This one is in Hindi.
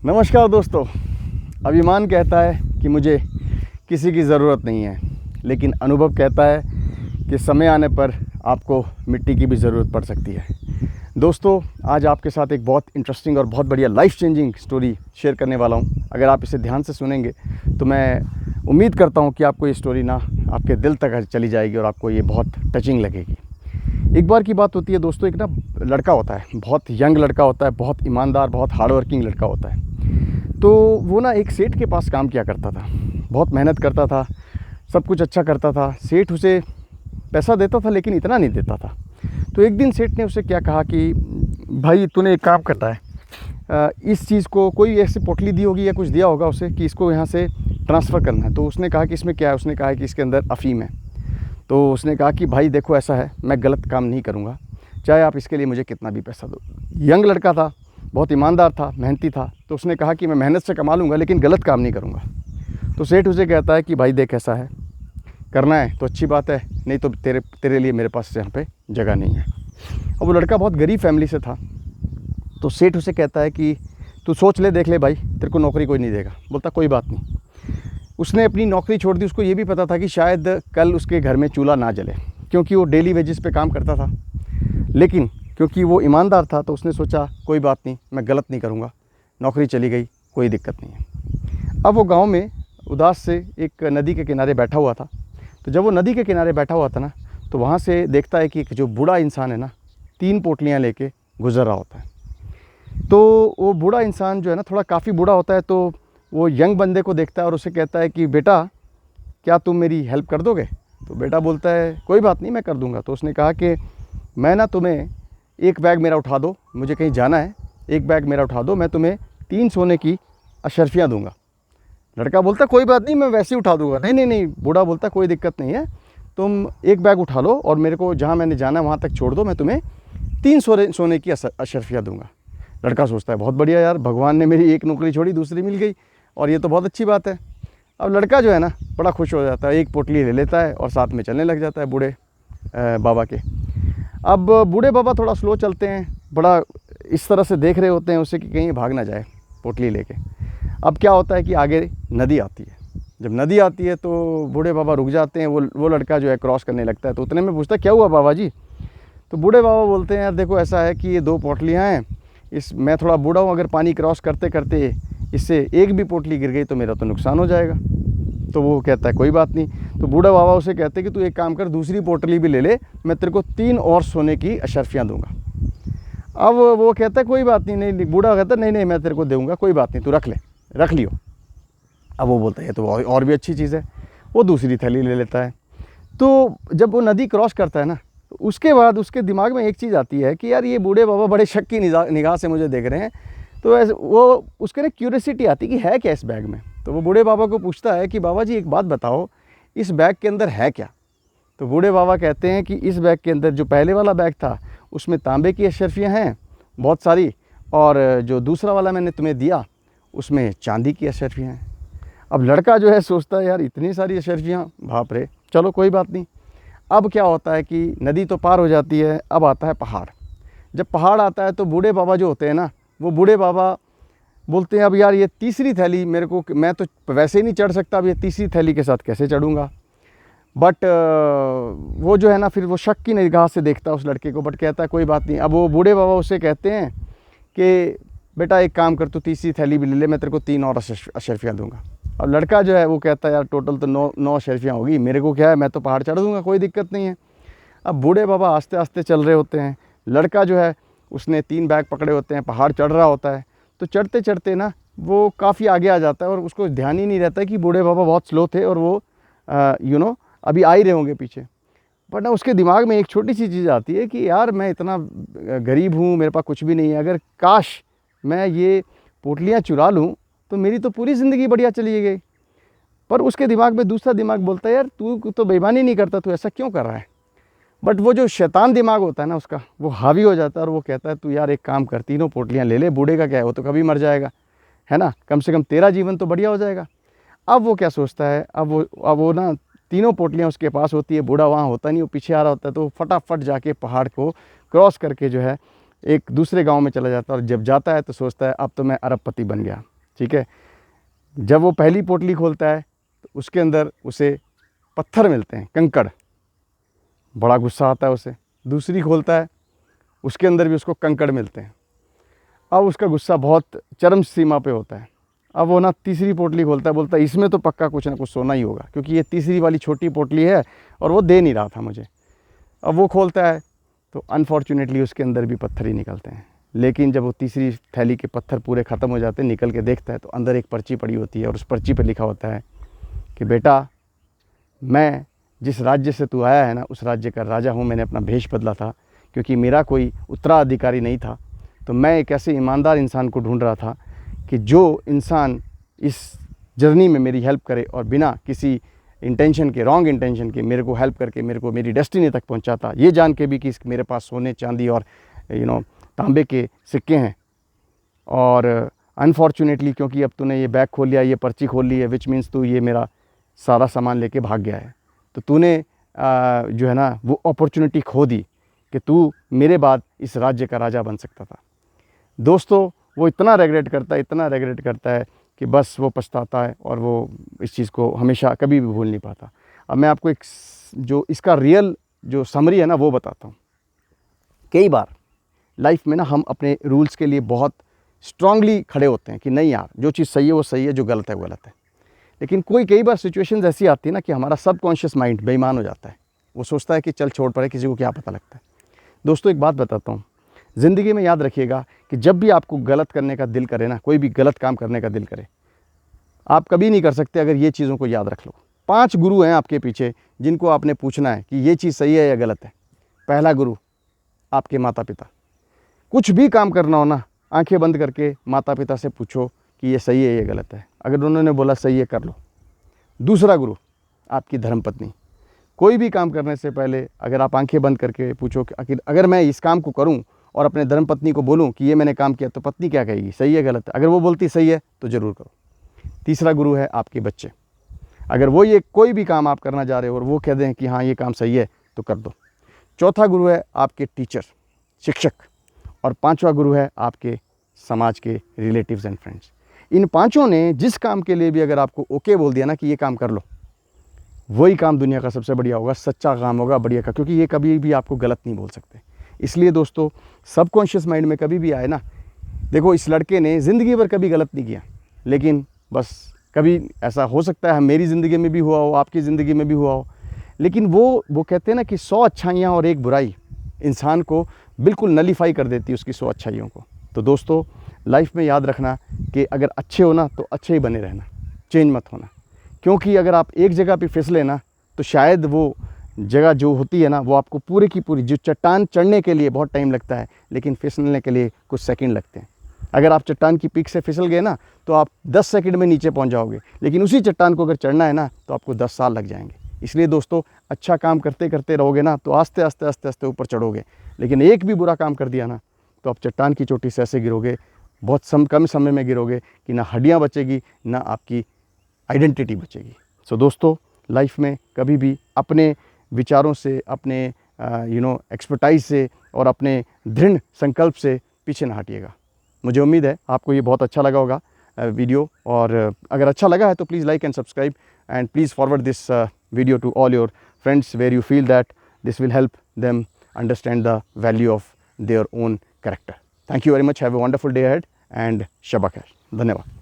नमस्कार दोस्तों। अभिमान कहता है कि मुझे किसी की ज़रूरत नहीं है, लेकिन अनुभव कहता है कि समय आने पर आपको मिट्टी की भी ज़रूरत पड़ सकती है। दोस्तों, आज आपके साथ एक बहुत इंटरेस्टिंग और बहुत बढ़िया लाइफ चेंजिंग स्टोरी शेयर करने वाला हूँ। अगर आप इसे ध्यान से सुनेंगे तो मैं उम्मीद करता हूँ कि आपको ये स्टोरी ना आपके दिल तक चली जाएगी और आपको ये बहुत टचिंग लगेगी। एक बार की बात होती है दोस्तों, एक ना लड़का होता है, बहुत यंग लड़का होता है, बहुत ईमानदार, बहुत हार्ड वर्किंग लड़का होता है। तो वो ना एक सेठ के पास काम किया करता था, बहुत मेहनत करता था, सब कुछ अच्छा करता था। सेठ उसे पैसा देता था लेकिन इतना नहीं देता था। तो एक दिन सेठ ने उसे क्या कहा कि भाई तूने एक काम करना है, इस चीज़ को कोई ऐसी पोटली दी होगी या कुछ दिया होगा उसे कि इसको यहाँ से ट्रांसफ़र करना है। तो उसने कहा कि इसमें क्या है? उसने कहा कि इसके अंदर अफ़ीम है। तो उसने कहा कि भाई देखो ऐसा है, मैं गलत काम नहीं करूँगा, चाहे आप इसके लिए मुझे कितना भी पैसा दो। यंग लड़का था, बहुत ईमानदार था, मेहनती था। तो उसने कहा कि मैं मेहनत से कमा लूँगा लेकिन गलत काम नहीं करूँगा। तो सेठ उसे कहता है कि भाई देख ऐसा है, करना है तो अच्छी बात है, नहीं तो तेरे लिए मेरे पास यहाँ पे जगह नहीं है। अब वो लड़का बहुत गरीब फैमिली से था। तो सेठ उसे कहता है कि तू सोच ले, देख ले भाई, तेरे को नौकरी कोई नहीं देगा। बोलता कोई बात नहीं। उसने अपनी नौकरी छोड़ दी। उसको ये भी पता था कि शायद कल उसके घर में चूल्हा ना जले, क्योंकि वो डेली वेजेस पे काम करता था। लेकिन क्योंकि वो ईमानदार था तो उसने सोचा कोई बात नहीं, मैं गलत नहीं करूँगा। नौकरी चली गई, कोई दिक्कत नहीं है। अब वो गांव में उदास से एक नदी के किनारे बैठा हुआ था। तो जब वो नदी के किनारे बैठा हुआ था ना, तो वहाँ से देखता है कि एक जो बूढ़ा इंसान है ना, 3 पोटलियाँ लेके गुजर रहा होता है। तो वो बूढ़ा इंसान जो है ना, थोड़ा काफ़ी बूढ़ा होता है। तो वो यंग बंदे को देखता है और उसे कहता है कि बेटा क्या तुम मेरी हेल्प कर दोगे? तो बेटा बोलता है कोई बात नहीं, मैं कर दूंगा। तो उसने कहा कि मैं ना तुम्हें एक बैग मेरा उठा दो, मुझे कहीं जाना है, एक बैग मेरा उठा दो, मैं तुम्हें 3 सोने की अशर्फियाँ दूंगा। लड़का बोलता कोई बात नहीं, मैं वैसे ही उठा दूंगा। नहीं नहीं नहीं, बूढ़ा बोलता कोई दिक्कत नहीं है, तुम एक बैग उठा लो और मेरे को जहाँ मैंने जाना है वहाँ तक छोड़ दो, मैं तुम्हें 3 सोने की अशर्फियाँ दूंगा। लड़का सोचता है बहुत बढ़िया यार, भगवान ने मेरी एक नौकरी छोड़ी, दूसरी मिल गई और ये तो बहुत अच्छी बात है। अब लड़का जो है ना बड़ा खुश हो जाता है, एक पोटली ले लेता है और साथ में चलने लग जाता है बूढ़े बाबा के। अब बूढ़े बाबा थोड़ा स्लो चलते हैं, बड़ा इस तरह से देख रहे होते हैं उसे कि कहीं भाग ना जाए पोटली लेके। अब क्या होता है कि आगे नदी आती है। जब नदी आती है तो बूढ़े बाबा रुक जाते हैं। वो लड़का जो है क्रॉस करने लगता है। तो उतने में पूछता है क्या हुआ बाबा जी? तो बूढ़े बाबा बोलते हैं यार देखो ऐसा है कि ये 2 पोटलियाँ हैं, मैं थोड़ा बूढ़ा हूँ, अगर पानी क्रॉस करते करते इससे एक भी पोटली गिर गई तो मेरा तो नुकसान हो जाएगा। तो वो कहता है कोई बात नहीं। तो बूढ़ा बाबा उसे कहते हैं कि तू एक काम कर, दूसरी पोटली भी ले ले, मैं तेरे को 3 और सोने की अशर्फियाँ दूंगा। अब वो कहता है कोई बात नहीं। नहीं, बूढ़ा कहता है नहीं नहीं, मैं तेरे को दूंगा, कोई बात नहीं, तू रख लियो। अब वो बोलता है ये तो और भी अच्छी चीज़ है। वो दूसरी थैली ले लेता है। तो जब वो नदी क्रॉस करता है ना, तो उसके बाद उसके दिमाग में एक चीज़ आती है कि यार ये बूढ़े बाबा बड़े शक की निगाह से मुझे देख रहे हैं। तो ऐसे वो उसके ना क्यूरियोसिटी आती कि है क्या इस बैग में। तो वो बूढ़े बाबा को पूछता है कि बाबा जी एक बात बताओ, इस बैग के अंदर है क्या? तो बूढ़े बाबा कहते हैं कि इस बैग के अंदर जो पहले वाला बैग था उसमें तांबे की अशर्फियाँ हैं बहुत सारी, और जो दूसरा वाला मैंने तुम्हें दिया उसमें चांदी की अशर्फियाँ हैं। अब लड़का जो है सोचता है यार इतनी सारी अशर्फियाँ, बाप रे, चलो कोई बात नहीं। अब क्या होता है कि नदी तो पार हो जाती है, अब आता है पहाड़। जब पहाड़ आता है तो बूढ़े बाबा जो होते हैं ना, वो बूढ़े बाबा बोलते हैं अब यार ये तीसरी थैली मेरे को, मैं तो वैसे ही नहीं चढ़ सकता, अब ये तीसरी थैली के साथ कैसे चढ़ूँगा। बट वो जो है ना फिर वो शक की निगाह से देखता है उस लड़के को, बट कहता है कोई बात नहीं। अब वो बूढ़े बाबा उसे कहते हैं कि बेटा एक काम कर, तू तीसरी थैली भी ले ले, मैं तेरे को 3 और अशर्फियाँ दूंगा। अब लड़का जो है वो कहता है यार टोटल तो 9 अशर्फियाँ होगी, मेरे को क्या है, मैं तो पहाड़ चढ़ दूँगा, कोई दिक्कत नहीं है। अब बूढ़े बाबा आस्ते आस्ते चल रहे होते हैं। लड़का जो है उसने 3 बैग पकड़े होते हैं, पहाड़ चढ़ रहा होता है। तो चढ़ते चढ़ते ना वो काफ़ी आगे आ जाता है और उसको ध्यान ही नहीं रहता है कि बूढ़े बाबा बहुत स्लो थे और वो अभी आ ही रहे होंगे पीछे। बट ना उसके दिमाग में एक छोटी सी चीज़ आती है कि यार मैं इतना गरीब हूँ, मेरे पास कुछ भी नहीं है, अगर काश मैं ये पोटलियाँ चुरा लूँ तो मेरी तो पूरी ज़िंदगी बढ़िया चली गई। पर उसके दिमाग में दूसरा दिमाग बोलता है यार तू तो बेईमानी नहीं करता, तू ऐसा क्यों कर रहा है। बट वो जो शैतान दिमाग होता है ना उसका, वो हावी हो जाता है और वो कहता है तू यार एक काम कर, 3 पोटलियाँ ले ले, बूढ़े का क्या है, वो तो कभी मर जाएगा, है ना, कम से कम तेरा जीवन तो बढ़िया हो जाएगा। अब वो क्या सोचता है, अब वो ना 3 पोटलियाँ उसके पास होती है, बूढ़ा वहाँ होता नहीं, वो पीछे आ रहा होता है। तो फटाफट जाके पहाड़ को क्रॉस करके जो है एक दूसरे गांव में चला जाता है और जब जाता है तो सोचता है अब तो मैं अरबपति बन गया, ठीक है। जब वो पहली पोटली खोलता है तो उसके अंदर उसे पत्थर मिलते हैं, कंकड़, बड़ा गुस्सा आता है उसे। दूसरी खोलता है, उसके अंदर भी उसको कंकड़ मिलते हैं। अब उसका गुस्सा बहुत चरम सीमा पे होता है। अब वो ना तीसरी पोटली खोलता है, बोलता है इसमें तो पक्का कुछ ना कुछ सोना ही होगा, क्योंकि ये तीसरी वाली छोटी पोटली है और वो दे नहीं रहा था मुझे। अब वो खोलता है तो अनफॉर्चुनेटली उसके अंदर भी पत्थर ही निकलते हैं। लेकिन जब वो तीसरी थैली के पत्थर पूरे ख़त्म हो जाते हैं, निकल के देखता है तो अंदर एक पर्ची पड़ी होती है और उस पर्ची पर लिखा होता है कि बेटा, मैं जिस राज्य से तू आया है ना, उस राज्य का राजा हूँ। मैंने अपना भेष बदला था क्योंकि मेरा कोई उत्तराधिकारी नहीं था। तो मैं एक ऐसे ईमानदार इंसान को ढूंढ रहा था कि जो इंसान इस जर्नी में मेरी हेल्प करे और बिना किसी इंटेंशन के, रॉन्ग इंटेंशन के, मेरे को हेल्प करके मेरे को मेरी डेस्टिनी तक पहुंचाता, ये जान के भी कि मेरे पास सोने चांदी और तांबे के सिक्के हैं। और अनफॉर्चुनेटली क्योंकि अब तूने ये बैग खोल लिया, ये पर्ची खोल ली है, विच मीन्स तू ये मेरा सारा सामान लेके भाग गया है। तो तूने जो है ना वो अपॉर्चुनिटी खो दी कि तू मेरे बाद इस राज्य का राजा बन सकता था। दोस्तों, वो इतना रेग्रेट करता है कि बस वो पछताता है और वो इस चीज़ को हमेशा कभी भी भूल नहीं पाता। अब मैं आपको एक जो इसका रियल जो समरी है ना वो बताता हूँ। कई बार लाइफ में ना हम अपने रूल्स के लिए बहुत स्ट्रांगली खड़े होते हैं कि नहीं यार, जो चीज़ सही है वो सही है, जो गलत है वो गलत है। लेकिन कई बार सिचुएशंस ऐसी आती है ना कि हमारा सबकॉन्शियस माइंड बेईमान हो जाता है। वो सोचता है कि चल छोड़ पड़े, किसी को क्या पता लगता है। दोस्तों, एक बात बताता हूँ, ज़िंदगी में याद रखिएगा कि जब भी आपको गलत करने का दिल करे ना, कोई भी गलत काम करने का दिल करे, आप कभी नहीं कर सकते अगर ये चीज़ों को याद रख लो। 5 गुरु हैं आपके पीछे जिनको आपने पूछना है कि ये चीज़ सही है या गलत है। पहला गुरु आपके माता पिता। कुछ भी काम करना हो ना, आंखें बंद करके माता पिता से पूछो कि ये सही है या गलत है। अगर उन्होंने बोला सही है, कर लो। दूसरा गुरु आपकी धर्मपत्नी। कोई भी काम करने से पहले अगर आप आंखें बंद करके पूछो कि आखिर अगर मैं इस काम को करूं और अपने धर्मपत्नी को बोलूं कि ये मैंने काम किया, तो पत्नी क्या कहेगी, सही है गलत है। अगर वो बोलती सही है तो ज़रूर करो। तीसरा गुरु है आपके बच्चे। अगर वो ये कोई भी काम आप करना जा रहे हो और वो कह दें कि हाँ ये काम सही है तो कर दो। चौथा गुरु है आपके टीचर, शिक्षक। और 5वां गुरु है आपके समाज के रिलेटिव्स एंड फ्रेंड्स। इन 5ओं ने जिस काम के लिए भी अगर आपको ओके बोल दिया ना कि ये काम कर लो, वही काम दुनिया का सबसे बढ़िया होगा, सच्चा काम होगा, बढ़िया का, क्योंकि ये कभी भी आपको गलत नहीं बोल सकते। इसलिए दोस्तों, सबकॉन्शियस माइंड में कभी भी आए ना, देखो इस लड़के ने ज़िंदगी भर कभी गलत नहीं किया, लेकिन बस कभी ऐसा हो सकता है मेरी ज़िंदगी में भी हुआ हो, आपकी ज़िंदगी में भी हुआ हो, लेकिन वो कहते हैं ना कि 100 अच्छाइयाँ और 1 बुराई इंसान को बिल्कुल नलीफाई कर देती है उसकी 100 अच्छाइयों को। तो दोस्तों, लाइफ में याद रखना कि अगर अच्छे हो ना तो अच्छे ही बने रहना, चेंज मत होना। क्योंकि अगर आप एक जगह पे फिसले ना तो शायद वो जगह जो होती है ना वो आपको पूरे की पूरी, जो चट्टान चढ़ने के लिए बहुत टाइम लगता है लेकिन फिसलने के लिए कुछ सेकंड लगते हैं। अगर आप चट्टान की पीक से फिसल गए ना तो आप 10 सेकंड में नीचे पहुंच जाओगे, लेकिन उसी चट्टान को अगर चढ़ना है ना तो आपको 10 साल लग जाएंगे। इसलिए दोस्तों, अच्छा काम करते करते रहोगे ना तो आस्ते आस्ते आस्ते आस्ते ऊपर चढ़ोगे, लेकिन एक भी बुरा काम कर दिया ना तो आप चट्टान की चोटी से ऐसे गिरोगे, बहुत कम समय में गिरोगे कि ना हड्डियाँ बचेगी ना आपकी आइडेंटिटी बचेगी। सो दोस्तों, लाइफ में कभी भी अपने विचारों से, अपने एक्सपर्टाइज से और अपने दृढ़ संकल्प से पीछे ना हटिएगा। मुझे उम्मीद है आपको ये बहुत अच्छा लगा होगा वीडियो, और अगर अच्छा लगा है तो please like and subscribe and please forward this video to all your friends where you feel that this will help them understand the value of their own character. Thank you very much, have a wonderful day ahead and शबा खैर। धन्यवाद।